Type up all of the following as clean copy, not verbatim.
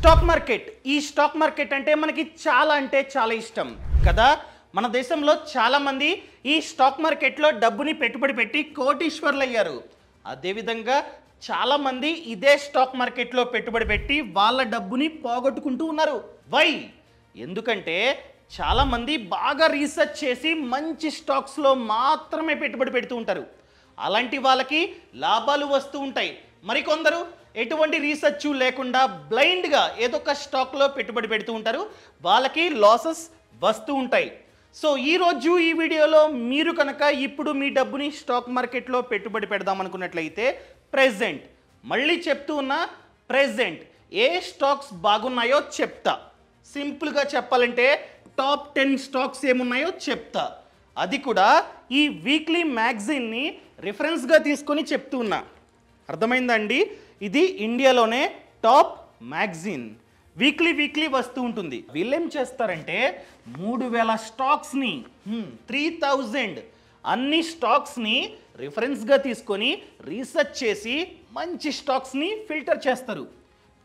Stock market అంటే మనకి చాలా ఇష్టం కదా. మన దేశంలో చాలా మంది ఈ స్టాక్ మార్కెట్లో డబ్బుని పెట్టుబడి పెట్టి కోటీశ్వర్లు అయ్యారు. అదేవిధంగా చాలా మంది ఇదే స్టాక్ మార్కెట్లో పెట్టుబడి పెట్టి వాళ్ళ డబ్బుని పోగొట్టుకుంటూ ఉన్నారు. వై? ఎందుకంటే చాలా మంది బాగా రీసెర్చ్ చేసి మంచి స్టాక్స్లో మాత్రమే పెట్టుబడి పెడుతూ ఉంటారు. అలాంటి వాళ్ళకి లాభాలు వస్తూ ఉంటాయి. మరికొందరు ఎటువంటి రీసెర్చ్ లేకుండా బ్లైండ్గా ఏదో ఒక స్టాక్లో పెట్టుబడి పెడుతూ ఉంటారు. వాళ్ళకి లాసెస్ వస్తూ ఉంటాయి. సో ఈరోజు ఈ వీడియోలో మీరు కనుక ఇప్పుడు మీ డబ్బుని స్టాక్ మార్కెట్లో పెట్టుబడి పెడదాం అనుకున్నట్లయితే మళ్ళీ చెప్తూ ఉన్నా ప్రెజెంట్ ఏ స్టాక్స్ బాగున్నాయో చెప్తా. సింపుల్గా చెప్పాలంటే టాప్ 10 స్టాక్స్ ఏమున్నాయో చెప్తా. అది కూడా ఈ వీక్లీ మ్యాగజైన్ని రిఫరెన్స్గా తీసుకొని చెప్తూ ఉన్నా. అర్థమైందండి? ఇది ఇండియాలోనే టాప్ మ్యాగజైన్. వీక్లీ వస్తూ ఉంటుంది. వీళ్ళేం చేస్తారంటే 3000 స్టాక్స్ని 3000 అన్ని స్టాక్స్ని రిఫరెన్స్గా తీసుకొని రీసెర్చ్ చేసి మంచి స్టాక్స్ని ఫిల్టర్ చేస్తారు.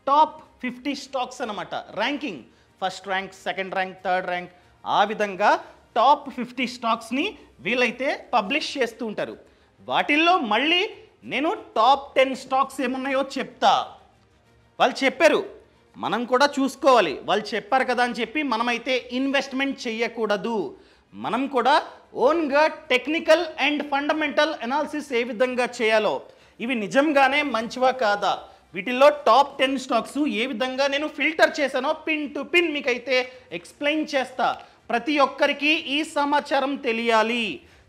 టాప్ 50 స్టాక్స్ అన్నమాట. Ranking first rank, second rank, third rank, ఆ విధంగా టాప్ 50 స్టాక్స్ని వీళ్ళైతే పబ్లిష్ చేస్తూ ఉంటారు. వాటిల్లో మళ్ళీ నేను టాప్ 10 స్టాక్స్ ఏమున్నాయో చెప్తా. వాళ్ళు చెప్పారు, మనం కూడా చూసుకోవాలి. వాళ్ళు చెప్పారు కదా అని చెప్పి మనమైతే ఇన్వెస్ట్మెంట్ చేయకూడదు. మనం కూడా ఓన్గా టెక్నికల్ అండ్ ఫండమెంటల్ అనాలిసిస్ ఏ విధంగా చేయాలో, ఇవి నిజంగానే మంచివా కాదా, వీటిల్లో టాప్ 10 స్టాక్స్ ఏ విధంగా నేను ఫిల్టర్ చేశానో పిన్ టు పిన్ మీకైతే ఎక్స్ప్లెయిన్ చేస్తా. ప్రతి ఒక్కరికి ఈ సమాచారం తెలియాలి.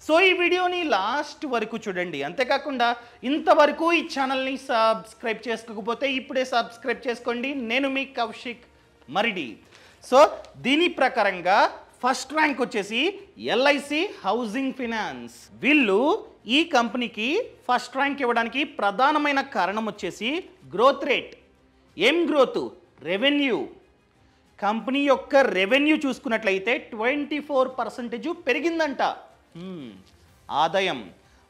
సో ఈ వీడియోని లాస్ట్ వరకు చూడండి. అంతేకాకుండా ఇంతవరకు ఈ ఛానల్ని సబ్స్క్రైబ్ చేసుకోకపోతే ఇప్పుడే సబ్స్క్రైబ్ చేసుకోండి. నేను మీ కౌశిక్ మరిడి. సో దీని ప్రకారంగా ఫస్ట్ ర్యాంక్ వచ్చేసి ఎల్ఐసి హౌసింగ్ ఫైనాన్స్. వీళ్ళు ఈ కంపెనీకి ఫస్ట్ ర్యాంక్ ఇవ్వడానికి ప్రధానమైన కారణం వచ్చేసి గ్రోత్ రేట్. ఏం గ్రోత్? రెవెన్యూ. కంపెనీ యొక్క రెవెన్యూ చూసుకున్నట్లయితే 24% పెరిగిందంట ఆదాయం.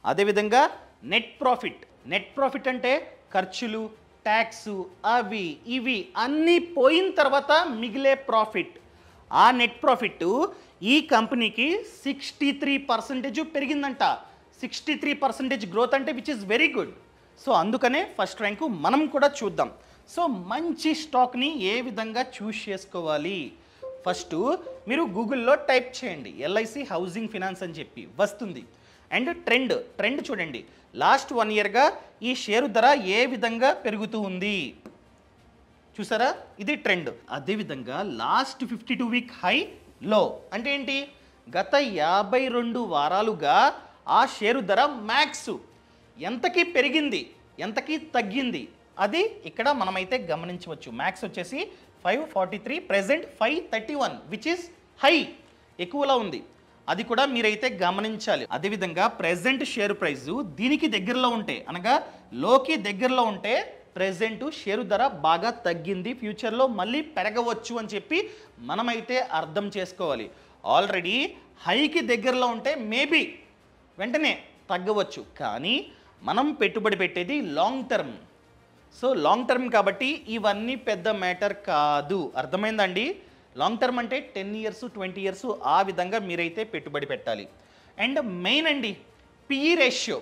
అదేవిధంగా నెట్ ప్రాఫిట్ అంటే ఖర్చులు, ట్యాక్స్, అవి ఇవి అన్నీ పోయిన తర్వాత మిగిలే ప్రాఫిట్. ఆ నెట్ ప్రాఫిట్ ఈ కంపెనీకి 63% పెరిగిందంట. 63% గ్రోత్ అంటే which is very good. So అందుకనే ఫస్ట్ ర్యాంకు మనం కూడా చూద్దాం. సో మంచి స్టాక్ని ఏ విధంగా చూస్ చేసుకోవాలి? ఫస్ట్ మీరు గూగుల్లో టైప్ చేయండి ఎల్ఐసి హౌసింగ్ ఫైనాన్స్ అని చెప్పి వస్తుంది. అండ్ ట్రెండ్ చూడండి. లాస్ట్ 1 ఇయర్గా ఈ షేరు ధర ఏ విధంగా పెరుగుతూ ఉంది చూసారా? ఇది ట్రెండ్. అదేవిధంగా లాస్ట్ 52 వీక్ హై లో అంటే ఏంటి? గత 52 వారాలుగా ఆ షేరు ధర మ్యాక్స్ ఎంతకి పెరిగింది, ఎంతకి తగ్గింది, అది ఇక్కడ మనమైతే గమనించవచ్చు. మ్యాక్స్ వచ్చేసి 543, ప్రెజెంట్ 531, విచ్ ఇస్ హై, ఎక్కువలో ఉంది. అది కూడా మీరైతే గమనించాలి. అదేవిధంగా ప్రెజెంట్ షేర్ ప్రైస్ దీనికి దగ్గరలో ఉంటే, అనగా లోకి దగ్గరలో ఉంటే ప్రెజెంట్ షేరు ధర బాగా తగ్గింది, ఫ్యూచర్లో మళ్ళీ పెరగవచ్చు అని చెప్పి మనమైతే అర్థం చేసుకోవాలి. ఆల్రెడీ హైకి దగ్గరలో ఉంటే మేబీ వెంటనే తగ్గవచ్చు. కానీ మనం పెట్టుబడి పెట్టేది long term. So long term కాబట్టి ఇవన్నీ పెద్ద మ్యాటర్ కాదు. అర్థమైందండి? లాంగ్ టర్మ్ అంటే 10 ఇయర్స్ 20 ఇయర్స్ ఆ విధంగా మీరైతే పెట్టుబడి పెట్టాలి. అండ్ మెయిన్ అండి పిఈ రేషియో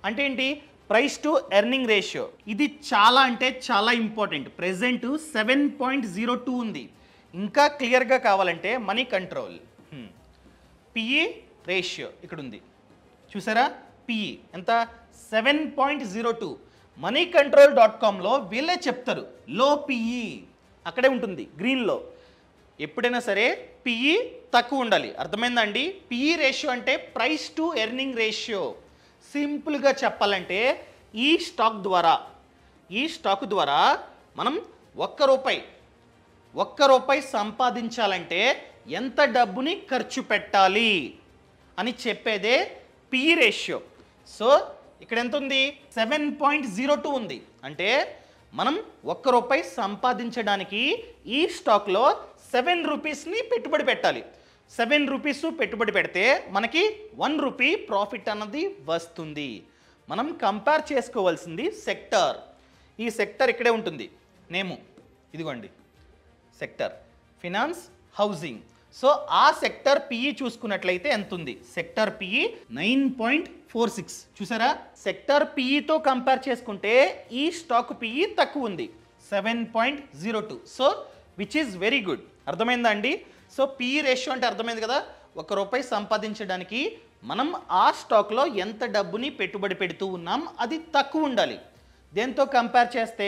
అంటే ఏంటి? Price to earning ratio. ఇది చాలా అంటే చాలా ఇంపార్టెంట్. ప్రెజెంట్ 7.02 ఉంది. ఇంకా క్లియర్గా కావాలంటే మనీ కంట్రోల్ పిఈ రేషియో ఇక్కడ ఉంది చూసారా? పిఈ ఎంత? 7.02. moneycontrol.comలో వీళ్ళే చెప్తారు లో పిఈ అక్కడే ఉంటుంది గ్రీన్లో. ఎప్పుడైనా సరే పిఈ తక్కువ ఉండాలి. అర్థమైందండి? పిఈ రేషియో అంటే ప్రైస్ టు ఎర్నింగ్ రేషియో. సింపుల్గా చెప్పాలంటే ఈ స్టాక్ ద్వారా మనం ఒక్క రూపాయి సంపాదించాలంటే ఎంత డబ్బుని ఖర్చు పెట్టాలి అని చెప్పేదే పిఈ రేషియో. సో ఇక్కడ ఎంత ఉంది? 7.02 ఉంది. అంటే మనం ₹1 సంపాదించడానికి ఈ స్టాక్లో 7 రూపీస్ని పెట్టుబడి పెట్టాలి. 7 రూపీస్ పెట్టుబడి పెడితే మనకి ₹1 ప్రాఫిట్ అన్నది వస్తుంది. మనం కంపేర్ చేసుకోవాల్సింది సెక్టర్. ఈ సెక్టర్ ఇక్కడే ఉంటుంది. నేము ఇదిగోండి సెక్టర్ ఫినాన్స్, హౌసింగ్. సో ఆ సెక్టర్ పిఈ చూసుకున్నట్లయితే ఎంత ఉంది? Sector PE 9.46. చూసారా? సెక్టర్ పిఈతో కంపేర్ చేసుకుంటే ఈ స్టాక్ పిఈ తక్కువ ఉంది, 7.02. So which is very good. అర్థమైందా అండి? సో పిఈ రేషియో అంటే అర్థమైంది కదా, ₹1 సంపాదించడానికి మనం ఆ స్టాక్లో ఎంత డబ్బుని పెట్టుబడి పెడుతూ ఉన్నాం అది తక్కువ ఉండాలి. దేంతో కంపేర్ చేస్తే?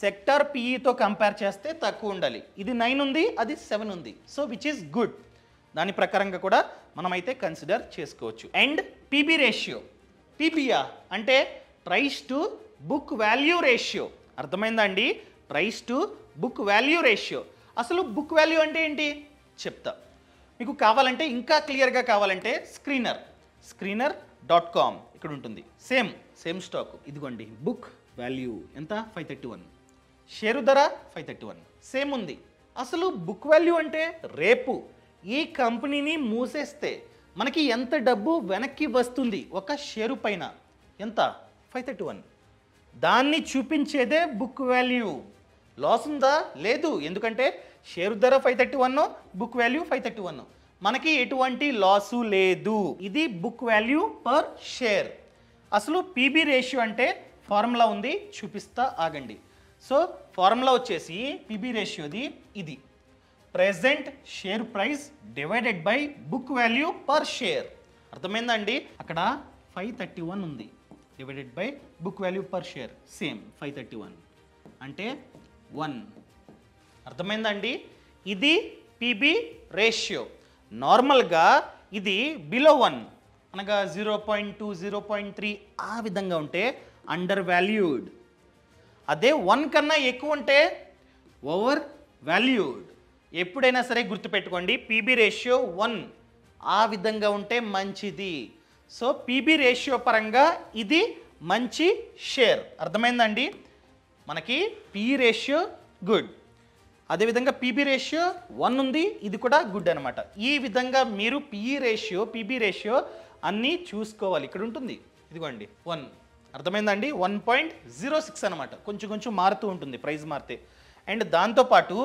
సెక్టర్ పిఈతో కంపేర్ చేస్తే తక్కువ ఉండాలి. ఇది 9 ఉంది, అది 7 ఉంది. So which is good. దాని ప్రకారంగా కూడా మనమైతే కన్సిడర్ చేసుకోవచ్చు. అండ్ పీబీ రేషియో, పీబీఆ అంటే price to book value ratio. అర్థమైందా అండి? Price to book value ratio. అసలు బుక్ వాల్యూ అంటే ఏంటి చెప్తా. మీకు కావాలంటే, ఇంకా క్లియర్గా కావాలంటే screener.com ఇక్కడ ఉంటుంది. సేమ్ స్టాక్ ఇదిగోండి. బుక్ వాల్యూ ఎంత? 531. షేరు ధర 531 సేమ్ ఉంది. అసలు బుక్ వాల్యూ అంటే రేపు ఈ కంపెనీని మూసేస్తే మనకి ఎంత డబ్బు వెనక్కి వస్తుంది ఒక షేరు పైన? ఎంత? 531. దాన్ని చూపించేదే బుక్ వాల్యూ. లాస్ ఉందా? లేదు. ఎందుకంటే షేరు ధర 531, బుక్ వాల్యూ 531. మనకి ఎటువంటి లాసు లేదు. ఇది బుక్ వాల్యూ పర్ షేర్. అసలు పీబీ రేషియో అంటే ఫార్ములా ఉంది, చూపిస్తా ఆగండి. సో ఫార్ములా వచ్చేసి పీబీ రేషియోది ఇది, present share price divided by book value per share. అర్థమైందా అండి? అక్కడ 531 ఉంది, divided by book value per share same 531 అంటే 1. అర్థమైందా అండి? ఇది పీబీ రేషియో. నార్మల్గా ఇది బిలో 1 అనగా 0.2, 0.3 ఆ విధంగా ఉంటే అండర్ వాల్యూడ్. అదే 1 కన్నా ఎక్కువ ఉంటే ఓవర్ వాల్యూడ్. ఎప్పుడైనా సరే గుర్తుపెట్టుకోండి, పీబీ రేషియో 1 ఆ విధంగా ఉంటే మంచిది. సో పీబీ రేషియో పరంగా ఇది మంచి షేర్. అర్థమైందండి? మనకి పీఈ రేషియో గుడ్, అదేవిధంగా పీబీ రేషియో 1 ఉంది, ఇది కూడా గుడ్ అనమాట. ఈ విధంగా మీరు పీఈ రేషియో, పీబీ రేషియో అన్నీ చూసుకోవాలి. ఇక్కడ ఉంటుంది ఇదిగోండి 1. అర్థమైందండి? 1.06 అనమాట. కొంచెం మారుతూ ఉంటుంది ప్రైస్ మారితే. అండ్ దాంతోపాటు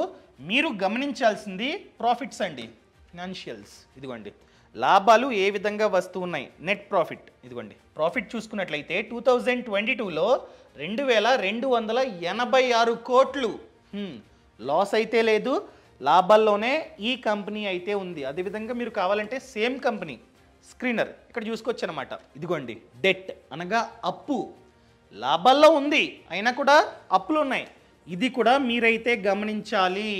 మీరు గమనించాల్సింది ప్రాఫిట్స్ అండి, ఫినాన్షియల్స్. ఇదిగోండి లాభాలు ఏ విధంగా వస్తూ ఉన్నాయి. నెట్ ప్రాఫిట్ ఇదిగోండి. ప్రాఫిట్ చూసుకున్నట్లయితే 2022లో 2286 కోట్లు. లాస్ అయితే లేదు, లాభాల్లోనే ఈ కంపెనీ అయితే ఉంది. అదేవిధంగా మీరు కావాలంటే సేమ్ కంపెనీ స్క్రీనర్ ఇక్కడ చూసుకోవచ్చు అనమాట. ఇదిగోండి డెట్ అనగా అప్పు, లాభాల్లో ఉంది అయినా కూడా అప్పులు ఉన్నాయి. ఇది కూడా మీరైతే గమనించాలి.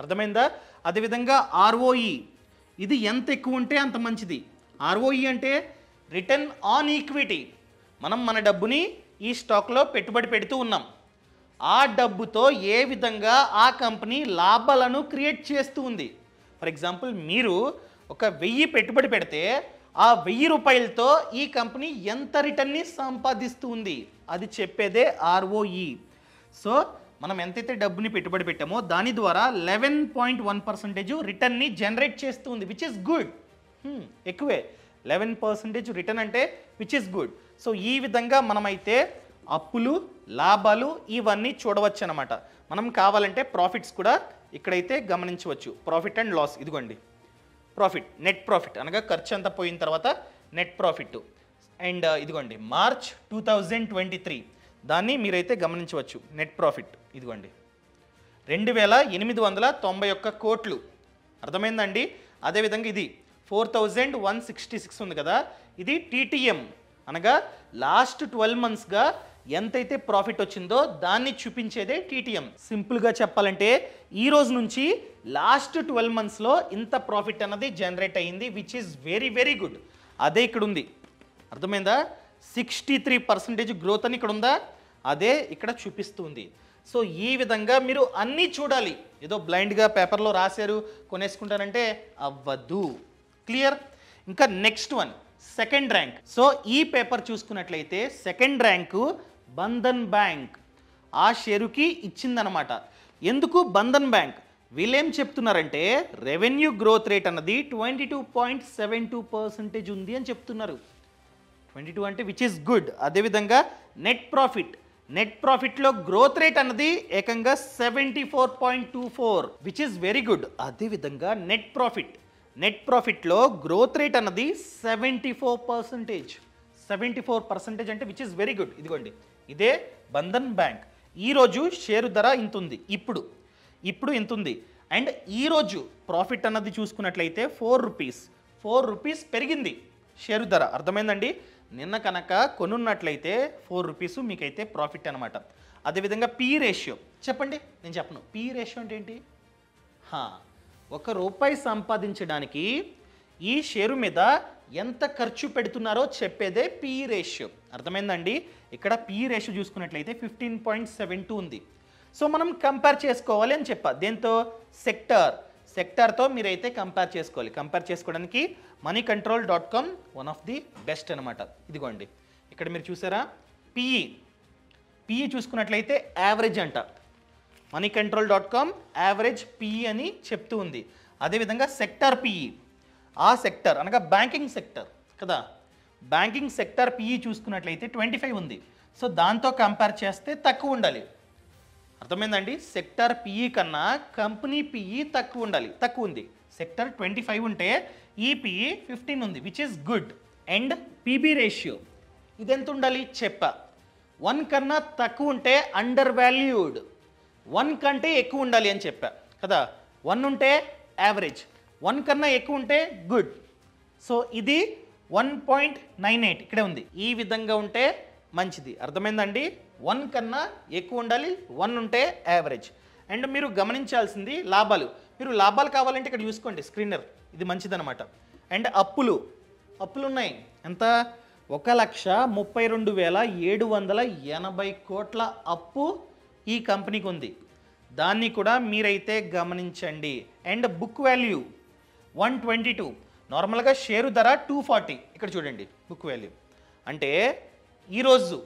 అర్థమైందా? అదేవిధంగా ఆర్ఓఈ, ఇది ఎంత ఎక్కువ ఉంటే అంత మంచిది. ఆర్ఓఈ అంటే రిటర్న్ ఆన్ ఈక్విటీ. మనం మన డబ్బుని ఈ స్టాక్లో పెట్టుబడి పెడుతూ ఉన్నాం. ఆ డబ్బుతో ఏ విధంగా ఆ కంపెనీ లాభాలను క్రియేట్ చేస్తూ ఉంది. ఫర్ ఎగ్జాంపుల్ మీరు ఒక 1000 పెట్టుబడి పెడితే ఆ 1000 రూపాయలతో ఈ కంపెనీ ఎంత రిటర్న్ని సంపాదిస్తూ ఉంది అది చెప్పేదే ఆర్ఓఈ. సో మనం ఎంతైతే డబ్బుని పెట్టుబడి పెట్టామో దాని ద్వారా 11.1% రిటర్న్ని జనరేట్ చేస్తూ ఉంది, విచ్ ఇస్ గుడ్. ఎక్కువే 11% రిటర్న్ అంటే విచ్ ఇస్ గుడ్. సో ఈ విధంగా మనమైతే అప్పులు, లాభాలు ఇవన్నీ చూడవచ్చు అనమాట. మనం కావాలంటే ప్రాఫిట్స్ కూడా ఇక్కడైతే గమనించవచ్చు. ప్రాఫిట్ అండ్ లాస్ ఇదిగోండి. ప్రాఫిట్, నెట్ ప్రాఫిట్ అనగా ఖర్చు అంతా పోయిన తర్వాత నెట్ ప్రాఫిట్. అండ్ ఇదిగోండి మార్చ్ 2023 దాన్ని మీరైతే గమనించవచ్చు. నెట్ ప్రాఫిట్ ఇదిగోండి 2891 కోట్లు. అర్థమైందండి? అదేవిధంగా ఇది 4166 ఉంది కదా, ఇది టీటీఎం అనగా లాస్ట్ 12 మంత్స్గా ఎంతైతే ప్రాఫిట్ వచ్చిందో దాన్ని చూపించేదే టీటీఎం. సింపుల్గా చెప్పాలంటే ఈ రోజు నుంచి లాస్ట్ 12 మంత్స్లో ఇంత ప్రాఫిట్ అన్నది జనరేట్ అయ్యింది, which is very very good. అదే ఇక్కడ ఉంది. అర్థమైందా? 63% గ్రోత్ అని ఇక్కడ ఉందా, అదే ఇక్కడ చూపిస్తుంది. సో ఈ విధంగా మీరు అన్నీ చూడాలి. ఏదో బ్లైండ్గా పేపర్లో రాశారు కొనేసుకుంటారంటే అవ్వద్దు. క్లియర్? ఇంకా next one second rank. So ఈ పేపర్ చూసుకున్నట్లయితే సెకండ్ ర్యాంకు బంధన్ బ్యాంక్ ఆ షేరుకి ఇచ్చిందనమాట. ఎందుకు బంధన్ బ్యాంక్? వీళ్ళేం చెప్తున్నారంటే రెవెన్యూ గ్రోత్ రేట్ అన్నది 22.72% ఉంది అని చెప్తున్నారు. 22 అంటే విచ్ ఈస్ గుడ్. అదేవిధంగా నెట్ ప్రాఫిట్ నెట్ ప్రాఫిట్లో గ్రోత్ రేట్ అన్నది ఏకంగా 74.24 విచ్ ఇస్ వెరీ గుడ్. అదేవిధంగా నెట్ ప్రాఫిట్లో గ్రోత్ రేట్ అన్నది 74% అంటే విచ్ ఇస్ వెరీ గుడ్. ఇదిగోండి, ఇదే బంధన్ బ్యాంక్. ఈరోజు షేరు ధర ఇంత ఉంది, ఇప్పుడు ఇంత ఉంది. అండ్ ఈరోజు ప్రాఫిట్ అన్నది చూసుకున్నట్లయితే 4 రూపీస్ పెరిగింది షేరు ధర. అర్థమైందండి? నిన్న కనుక కొనున్నట్లయితే 4 రూపీస్ మీకైతే ప్రాఫిట్ అనమాట. అదేవిధంగా పీ రేషియో చెప్పండి, నేను చెప్పను. పీ రేషియో అంటే ఏంటి? ₹1 సంపాదించడానికి ఈ షేరు మీద ఎంత ఖర్చు పెడుతున్నారో చెప్పేదే పీ రేషియో. అర్థమైందండి? ఇక్కడ పీ రేషియో చూసుకున్నట్లయితే 15.72 ఉంది. సో మనం కంపేర్ చేసుకోవాలి అని చెప్పా. దేంతో? సెక్టార్తో మీరైతే కంపేర్ చేసుకోవాలి. కంపేర్ చేసుకోవడానికి moneycontrol.com one of the best అనమాట. ఇదిగోండి, ఇక్కడ మీరు చూసారా, పిఈ చూసుకున్నట్లయితే యావరేజ్ అంట. moneycontrol.com యావరేజ్ పిఈ అని చెప్తూ ఉంది. అదేవిధంగా సెక్టార్ పిఈ, ఆ సెక్టర్ అనగా బ్యాంకింగ్ సెక్టర్ కదా, బ్యాంకింగ్ సెక్టర్ పిఈ చూసుకున్నట్లయితే 25 ఉంది. సో దాంతో కంపేర్ చేస్తే తక్కువ ఉండాలి. అర్థమైందండి? సెక్టర్ పిఈ కన్నా కంపెనీ పిఈ తక్కువ ఉండాలి, తక్కువ ఉంది. సెక్టర్ 25 ఉంటే ఈ పిఈ 15 ఉంది, which is good. And PB ratio ఇది ఎంత ఉండాలి చెప్పా. 1 కన్నా తక్కువ ఉంటే అండర్ వాల్యూడ్, 1 కంటే ఎక్కువ ఉండాలి అని చెప్పా కదా. 1 ఉంటే యావరేజ్, 1 కన్నా ఎక్కువ ఉంటే గుడ్. సో ఇది 1.98 ఇక్కడే ఉంది. ఈ విధంగా ఉంటే మంచిది. అర్థమైందండి? 1 కన్నా ఎక్కువ ఉండాలి, 1 ఉంటే యావరేజ్. అండ్ మీరు గమనించాల్సింది లాభాలు. మీరు లాభాలు కావాలంటే ఇక్కడ చూసుకోండి, స్క్రీనర్ ఇది మంచిదన్నమాట. అండ్ అప్పులు ఉన్నాయి. ఎంత? 1,32,780 కోట్ల అప్పు ఈ కంపెనీకి ఉంది. దాన్ని కూడా మీరైతే గమనించండి. And book value 122. నార్మల్గా షేరు ధర 240. ఇక్కడ చూడండి బుక్ వాల్యూ. అంటే ఈరోజు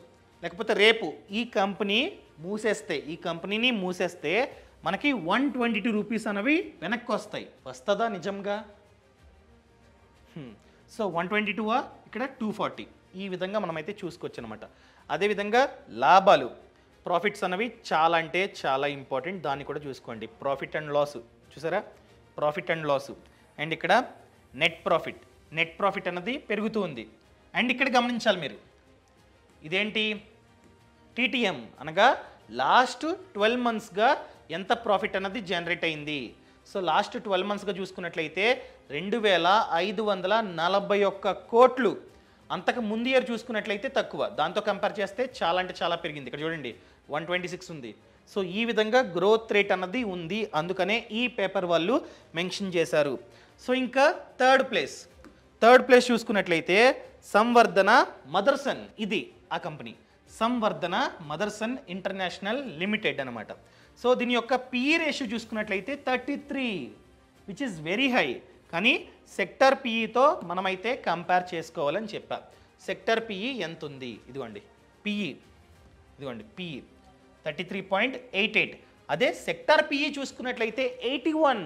లేకపోతే రేపు ఈ కంపెనీని మూసేస్తే మనకి 122 రూపీస్ అనేవి వెనక్కి వస్తాయి. వస్తుందా నిజంగా? సో 122 ఇక్కడ 240. ఈ విధంగా మనమైతే చూసుకోవచ్చు అనమాట. అదేవిధంగా లాభాలు, ప్రాఫిట్స్ అనేవి చాలా అంటే చాలా ఇంపార్టెంట్. దాన్ని కూడా చూసుకోండి. ప్రాఫిట్ అండ్ లాస్ చూసారా, ప్రాఫిట్ అండ్ లాస్. అండ్ ఇక్కడ నెట్ ప్రాఫిట్ అన్నది పెరుగుతూ ఉంది. అండ్ ఇక్కడ గమనించాలి మీరు, ఇదేంటి? టీటీఎం అనగా లాస్ట్ 12 మంత్స్గా ఎంత ప్రాఫిట్ అన్నది జనరేట్ అయింది. సో లాస్ట్ 12 మంత్స్గా చూసుకున్నట్లయితే 2,541 కోట్లు. అంతకు ముందు ఇయర్ చూసుకున్నట్లయితే తక్కువ, దాంతో కంపేర్ చేస్తే చాలా అంటే చాలా పెరిగింది. ఇక్కడ చూడండి 126 ఉంది. సో ఈ విధంగా గ్రోత్ రేట్ అన్నది ఉంది, అందుకనే ఈ పేపర్ వాళ్ళు మెన్షన్ చేశారు. సో ఇంకా థర్డ్ ప్లేస్ చూసుకున్నట్లయితే సంవర్ధన మదర్సన్, ఇది ఆ company Samvardhana Motherson international limited అనమాట. సో దీని యొక్క పిఈ రేషియో చూసుకున్నట్లయితే 33 విచ్ ఇస్ వెరీ హై. కానీ సెక్టర్ పిఈతో మనమైతే కంపేర్ చేసుకోవాలని చెప్పా. సెక్టర్ పిఈ ఎంత ఉంది? ఇదిగోండి పిఈ 33.88. అదే సెక్టర్ పిఈ చూసుకున్నట్లయితే 81.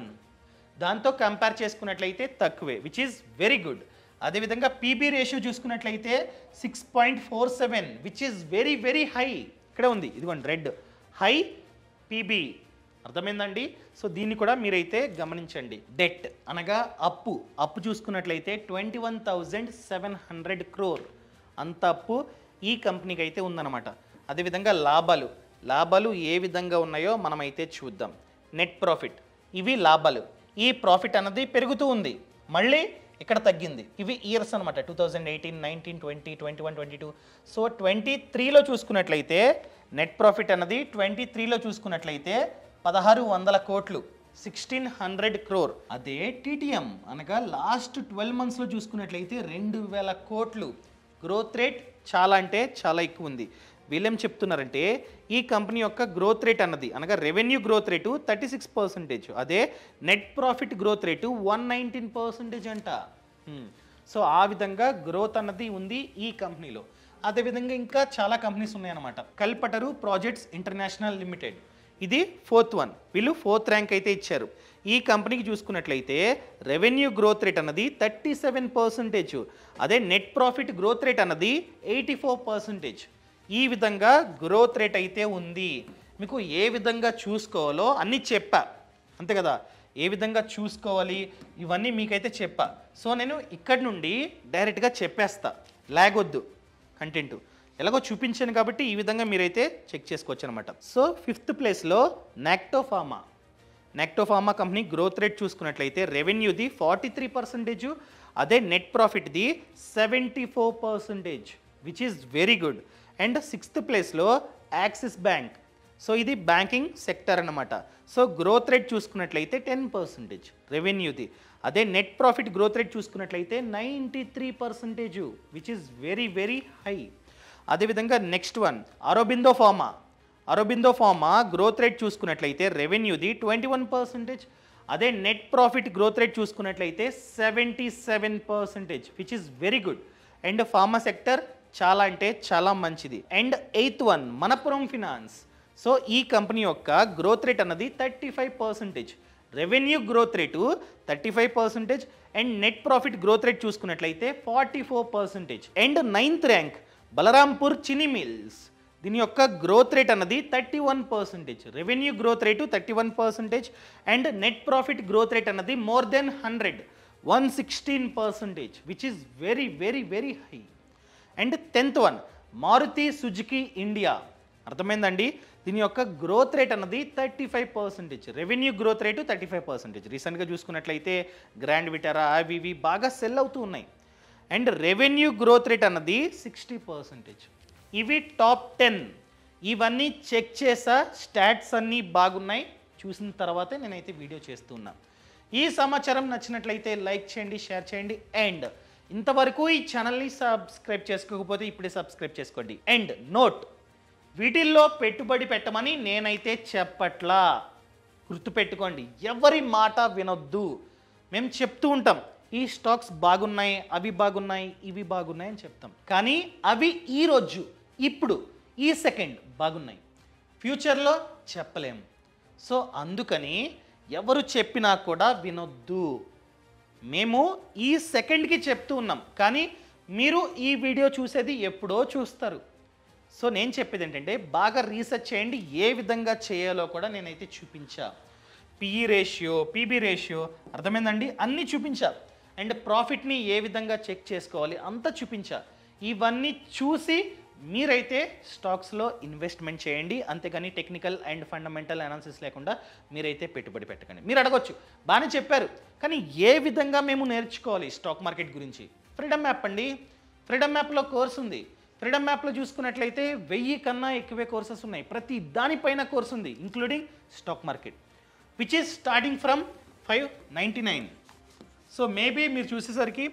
దాంతో కంపేర్ చేసుకున్నట్లయితే తక్కువే, విచ్ ఈస్ వెరీ గుడ్. అదేవిధంగా పీబీ రేషియో చూసుకున్నట్లయితే 6.47 which is very very high. ఇక్కడే ఉంది, ఇదిగోండి రెడ్, హై పీబీ. అర్థమైందండి? సో దీన్ని కూడా మీరైతే గమనించండి. డెట్ అనగా అప్పు చూసుకున్నట్లయితే 21,700 crore అంత అప్పు ఈ కంపెనీకి అయితే ఉందన్నమాట. అదేవిధంగా లాభాలు ఏ విధంగా ఉన్నాయో మనమైతే చూద్దాం. నెట్ ప్రాఫిట్, ఇవి లాభాలు. ఈ ప్రాఫిట్ అన్నది పెరుగుతూ ఉంది, మళ్ళీ ఇక్కడ తగ్గింది. ఇవి ఇయర్స్ అనమాట, 2018, 19, 20, 21, 22. సో 23లో చూసుకున్నట్లయితే నెట్ ప్రాఫిట్ అన్నది 23లో చూసుకున్నట్లయితే 1,600 కోట్లు, 1,600 crore. అదే టీటీఎం అనగా లాస్ట్ 12 మంత్స్లో చూసుకున్నట్లయితే 2,000 కోట్లు. గ్రోత్ రేట్ చాలా అంటే చాలా ఎక్కువ ఉంది. వీళ్ళేం చెప్తున్నారంటే ఈ కంపెనీ యొక్క గ్రోత్ రేట్ అన్నది అనగా రెవెన్యూ గ్రోత్ రేటు 36%, అదే నెట్ ప్రాఫిట్ గ్రోత్ రేటు 119% అంట. సో ఆ విధంగా గ్రోత్ అన్నది ఉంది ఈ కంపెనీలో. అదేవిధంగా ఇంకా చాలా కంపెనీస్ ఉన్నాయన్నమాట. కల్పటరు ప్రాజెక్ట్స్ ఇంటర్నేషనల్ లిమిటెడ్, ఇది 4th వన్. వీళ్ళు 4th ర్యాంక్ అయితే ఇచ్చారు. ఈ కంపెనీకి చూసుకున్నట్లయితే రెవెన్యూ గ్రోత్ రేట్ అన్నది 37%, అదే నెట్ ప్రాఫిట్ గ్రోత్ రేట్ అన్నది 84%. ఈ విధంగా గ్రోత్ రేట్ అయితే ఉంది. మీకు ఏ విధంగా చూసుకోవాలో అన్నీ చెప్పా, అంతే కదా, ఏ విధంగా చూసుకోవాలి ఇవన్నీ మీకైతే చెప్పా. సో నేను ఇక్కడి నుండి డైరెక్ట్గా చెప్పేస్తా, లాగొద్దు కంటెంట్. ఎలాగో చూపించాను కాబట్టి ఈ విధంగా మీరైతే చెక్ చేసుకోవచ్చు అనమాట. సో 5th ప్లేస్లో నెక్టోఫార్మా కంపెనీ గ్రోత్ రేట్ చూసుకున్నట్లయితే రెవెన్యూది 43%, అదే నెట్ ప్రాఫిట్ది 74%, which is very good. And 6th ప్లేస్లో యాక్సిస్ బ్యాంక్. సో ఇది బ్యాంకింగ్ సెక్టర్ అన్నమాట. సో గ్రోత్ రేట్ చూసుకున్నట్లయితే 10% రెవెన్యూది, అదే నెట్ ప్రాఫిట్ గ్రోత్ రేట్ చూసుకున్నట్లయితే 93%, which is very very high. అదేవిధంగా next one Aurobindo pharma growth rate చూసుకున్నట్లయితే రెవెన్యూది 21%, అదే నెట్ ప్రాఫిట్ గ్రోత్ రేట్ చూసుకున్నట్లయితే 77%, which is very good. And pharma sector చాలా అంటే చాలా మంచిది. And 8th one Manappuram finance. So ఈ కంపెనీ యొక్క గ్రోత్ రేట్ అన్నది 35%, revenue growth rate 35%, and net profit growth rate చూసుకున్నట్లయితే 44%. And 9th rank Balrampur Chini mills. దీని యొక్క గ్రోత్ రేట్ అన్నది 31%, revenue growth rate 31%, and net profit growth rate అన్నది more than 116%, which is very very very high. And 10th one Maruti Suzuki India. అర్థమైందండి, దీని యొక్క growth rate అన్నది 35%, revenue growth rate 35%. రీసెంట్గా చూసుకున్నట్లయితే గ్రాండ్ విటారా అవి బాగా సెల్ అవుతూ ఉన్నాయి. అండ్ రెవెన్యూ గ్రోత్ రేట్ అన్నది 60%. ఇవి టాప్ 10. ఇవన్నీ చెక్ చేసా, స్టాట్స్ అన్నీ బాగున్నాయి, చూసిన తర్వాతే నేనైతే వీడియో చేస్తున్నా. ఈ సమాచారం నచ్చినట్లయితే లైక్ చేయండి, షేర్ చేయండి. అండ్ ఇంతవరకు ఈ ఛానల్ని సబ్స్క్రైబ్ చేసుకోకపోతే ఇప్పుడే సబ్స్క్రైబ్ చేసుకోండి. అండ్ నోట్, వీటిల్లో పెట్టుబడి పెట్టమని నేనైతే చెప్పట్లా, గుర్తుపెట్టుకోండి. ఎవరి మాట వినొద్దు. మేము చెప్తూ ఉంటాం ఈ స్టాక్స్ బాగున్నాయి, అవి బాగున్నాయి, ఇవి బాగున్నాయి అని చెప్తాం, కానీ అవి ఈరోజు ఇప్పుడు ఈ సెకండ్ బాగున్నాయి, ఫ్యూచర్లో చెప్పలేము. సో అందుకని ఎవరు చెప్పినా కూడా వినొద్దు. మేము ఈ సెకండ్కి చెప్తూ ఉన్నాం, కానీ మీరు ఈ వీడియో చూసేది ఎప్పుడో చూస్తారు. సో నేను చెప్పేది ఏంటంటే బాగా రీసెర్చ్ చేయండి, ఏ విధంగా చేయాలో కూడా నేనైతే చూపించా. పిఈ రేషియో, పీబీ రేషియో, అర్థమైందండి, అన్నీ చూపించా. అండ్ ప్రాఫిట్ని ఏ విధంగా చెక్ చేసుకోవాలి అంతా చూపించా. ఇవన్నీ చూసి మీరైతే స్టాక్స్లో ఇన్వెస్ట్మెంట్ చేయండి, అంతేగాని టెక్నికల్ అండ్ ఫండమెంటల్ అనాలిసిస్ లేకుండా మీరైతే పెట్టుబడి పెట్టకండి. మీరు అడగొచ్చు, బాగానే చెప్పారు, కానీ ఏ విధంగా మేము నేర్చుకోవాలి స్టాక్ మార్కెట్ గురించి? ఫ్రీడమ్ యాప్ అండి, ఫ్రీడమ్ యాప్లో కోర్స్ ఉంది. ఫ్రీడమ్ యాప్లో చూసుకున్నట్లయితే 1000 కన్నా ఎక్కువే కోర్సెస్ ఉన్నాయి. ప్రతి దానిపైన కోర్స్ ఉంది, including stock market, which is starting from 599. So maybe మీరు చూసేసరికి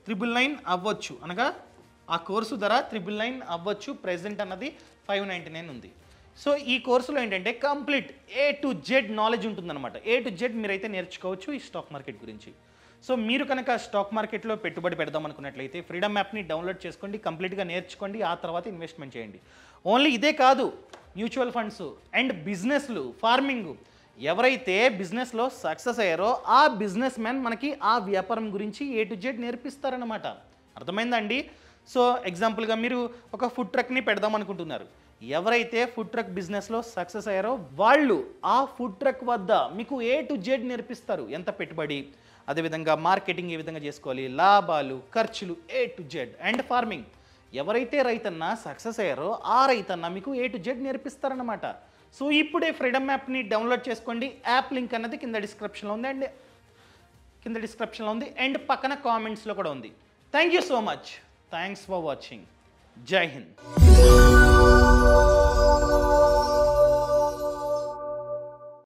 999 అవ్వచ్చు, అనగా ఆ కోర్సు ధర 999 అవ్వచ్చు. ప్రెజెంట్ అన్నది 599 ఉంది. సో ఈ కోర్సులో ఏంటంటే complete A to Z knowledge ఉంటుందన్నమాట. A to Z మీరైతే నేర్చుకోవచ్చు ఈ స్టాక్ మార్కెట్ గురించి. సో మీరు కనుక స్టాక్ మార్కెట్లో పెట్టుబడి పెడదాం అనుకున్నట్లయితే ఫ్రీడమ్ యాప్ని డౌన్లోడ్ చేసుకోండి, కంప్లీట్గా నేర్చుకోండి, ఆ తర్వాత ఇన్వెస్ట్మెంట్ చేయండి. ఓన్లీ ఇదే కాదు, మ్యూచువల్ ఫండ్స్ అండ్ బిజినెస్లు, ఫార్మింగ్, ఎవరైతే బిజినెస్లో సక్సెస్ అయ్యారో ఆ బిజినెస్ మ్యాన్ మనకి ఆ వ్యాపారం గురించి A to Z నేర్పిస్తారనమాట. అర్థమైందండి? సో ఎగ్జాంపుల్గా మీరు ఒక ఫుడ్ ట్రక్ని పెడదాం అనుకుంటున్నారు. ఎవరైతే ఫుడ్ ట్రక్ బిజినెస్లో సక్సెస్ అయ్యారో వాళ్ళు ఆ ఫుడ్ ట్రక్ వద్ద మీకు A to Z నేర్పిస్తారు. ఎంత పెట్టుబడి, అదేవిధంగా మార్కెటింగ్ ఏ విధంగా చేసుకోవాలి, లాభాలు, ఖర్చులు, A to Z. And farming, ఎవరైతే రైతన్న సక్సెస్ అయ్యారో ఆ రైతన్న మీకు A to Z నేర్పిస్తారనమాట. సో ఇప్పుడే ఫ్రీడమ్ యాప్ని డౌన్లోడ్ చేసుకోండి. యాప్ లింక్ అన్నది కింద డిస్క్రిప్షన్లో ఉంది అండ్ పక్కన కామెంట్స్లో కూడా ఉంది. Thank you so much. Thanks for watching. జై హింద్.